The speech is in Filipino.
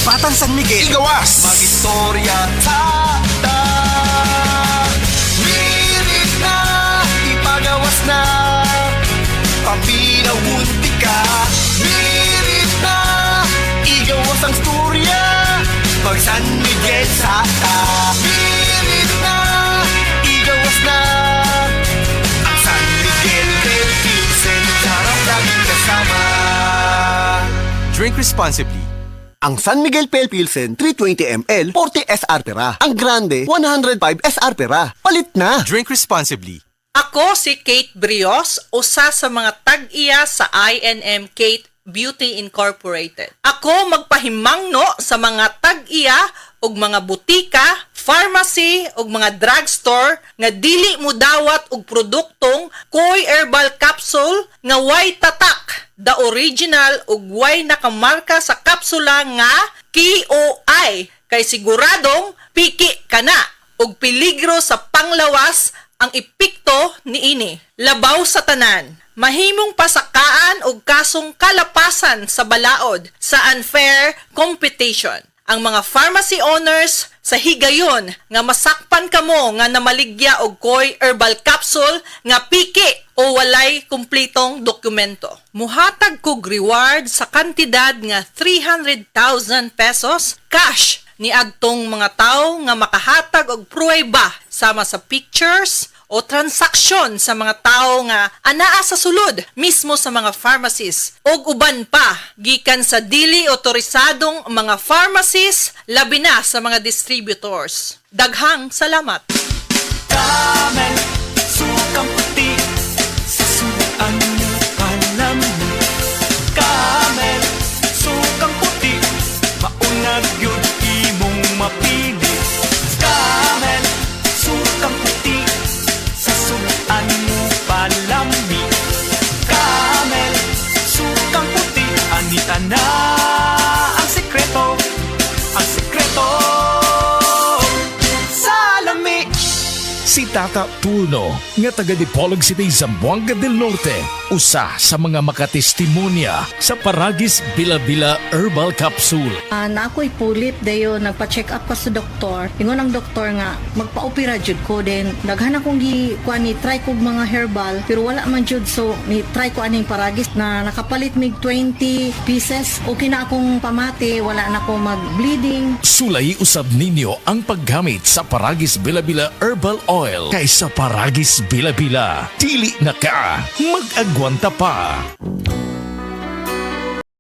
Batang San Miguel. Igawas! Mag-istorya tada. Lirit na, ipagawas na, pampinawunti ka. Lirit na, igawas ang storya, pag San Miguel sa ta. Lirit na, igawas na, ang San Miguel del Pilsen, sarap laging kasama. Drink responsibly. Ang San Miguel Pale Pilsen 320 ml 40 SR pera. Ang Grande 105 SR pera. Palit na! Drink responsibly. Ako si Kate Brios, usa sa mga tag-iya sa INM Kate Beauty Incorporated. Ako magpahimangno sa mga tag-iya og mga butika, pharmacy ug mga drugstore nga dili mo dawat og produktong Koy Herbal Capsule nga way tatak, the original ug way nakamarka sa kapsula nga KOI kay siguradong piki kana ug peligro sa panglawas ang epekto niini. Labaw sa tanan. Mahimong pasakaan og kasong kalapasan sa balaod sa unfair competition. Ang mga pharmacy owners sa higayon nga masakpan kamo nga namaligya og Koy Herbal Capsule nga piki o walay kumpletong dokumento. Muhatag kog reward sa kantidad nga 300,000 pesos cash ni adtong mga tawo nga makahatag og pruweba sama sa pictures o transaksyon sa mga tao nga anaa sa sulod mismo sa mga pharmacies o uban pa gikan sa dili otorisadong mga pharmacies labi na sa mga distributors. Daghang salamat. Camel, sukang puti, sasuan mo palamig. Camel, sukang puti, maunag yun imong mapili. Camel, sukang puti, sasuan mo palamig. Camel, sukang puti, anita na ang sekreto, ang sekreto. Si Tata Tulno, nga taga Dipolog City, Zamboanga del Norte, usa sa mga makatestimonya sa Paragis Bila-Bila Herbal Capsule. Na ako'y pulip dayo nagpa-check up pa sa doktor. Ingon ang doktor nga magpa-opera jud ko din. Daghan akong kuan ni try kog mga herbal pero wala man jud, so ni try ko aning Paragis na nakapalit mig 20 pieces. Okay na akong pamati, wala na ako mag-bleeding. Sulay usab ninyo ang paggamit sa Paragis Bila-Bila Herbal Oil kaysa Paragis Bila-Bila. Dili na ka, mag-agwanta pa.